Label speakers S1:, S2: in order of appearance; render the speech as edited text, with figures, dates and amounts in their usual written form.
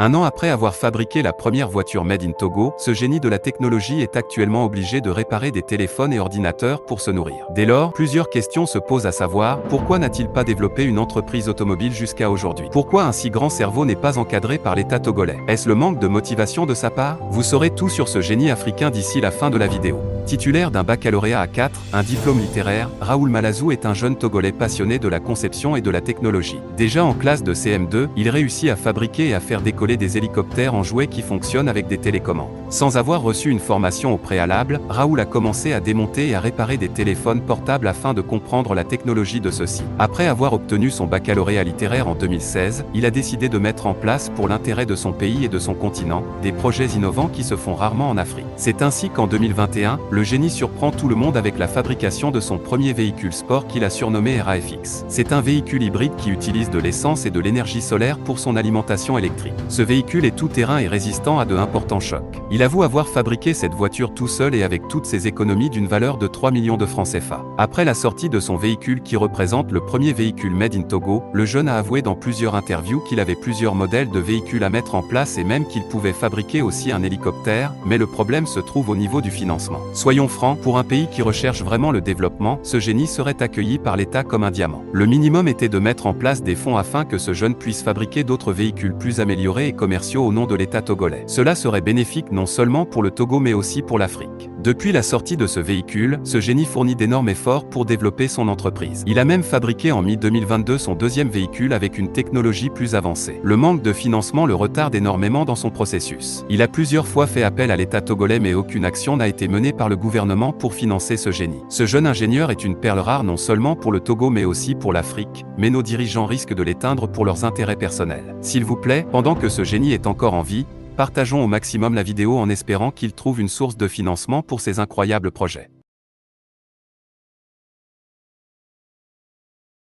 S1: Un an après avoir fabriqué la première voiture made in Togo, ce génie de la technologie est actuellement obligé de réparer des téléphones et ordinateurs pour se nourrir. Dès lors, plusieurs questions se posent à savoir, pourquoi n'a-t-il pas développé une entreprise automobile jusqu'à aujourd'hui? Pourquoi un si grand cerveau n'est pas encadré par l'État togolais? Est-ce le manque de motivation de sa part? Vous saurez tout sur ce génie africain d'ici la fin de la vidéo. Titulaire d'un baccalauréat à 4, un diplôme littéraire, Raoul Malazou est un jeune Togolais passionné de la conception et de la technologie. Déjà en classe de CM2, il réussit à fabriquer et à faire décoller des hélicoptères en jouets qui fonctionnent avec des télécommandes. Sans avoir reçu une formation au préalable, Raoul a commencé à démonter et à réparer des téléphones portables afin de comprendre la technologie de ceux-ci. Après avoir obtenu son baccalauréat littéraire en 2016, il a décidé de mettre en place, pour l'intérêt de son pays et de son continent, des projets innovants qui se font rarement en Afrique. C'est ainsi qu'en 2021, le génie surprend tout le monde avec la fabrication de son premier véhicule sport qu'il a surnommé RAFX. C'est un véhicule hybride qui utilise de l'essence et de l'énergie solaire pour son alimentation électrique. Ce véhicule est tout-terrain et résistant à de importants chocs. Il avoue avoir fabriqué cette voiture tout seul et avec toutes ses économies d'une valeur de 3 millions de francs CFA. Après la sortie de son véhicule qui représente le premier véhicule made in Togo, le jeune a avoué dans plusieurs interviews qu'il avait plusieurs modèles de véhicules à mettre en place et même qu'il pouvait fabriquer aussi un hélicoptère, mais le problème se trouve au niveau du financement. Soyons francs, pour un pays qui recherche vraiment le développement, ce génie serait accueilli par l'État comme un diamant. Le minimum était de mettre en place des fonds afin que ce jeune puisse fabriquer d'autres véhicules plus améliorés et commerciaux au nom de l'État togolais. Cela serait bénéfique non seulement pour le Togo mais aussi pour l'Afrique. Depuis la sortie de ce véhicule, ce génie fournit d'énormes efforts pour développer son entreprise. Il a même fabriqué en mi-2022 son deuxième véhicule avec une technologie plus avancée. Le manque de financement le retarde énormément dans son processus. Il a plusieurs fois fait appel à l'État togolais mais aucune action n'a été menée par le gouvernement pour financer ce génie. Ce jeune ingénieur est une perle rare non seulement pour le Togo mais aussi pour l'Afrique, mais nos dirigeants risquent de l'éteindre pour leurs intérêts personnels. S'il vous plaît, pendant que ce génie est encore en vie, partageons au maximum la vidéo en espérant qu'il trouve une source de financement pour ses incroyables projets.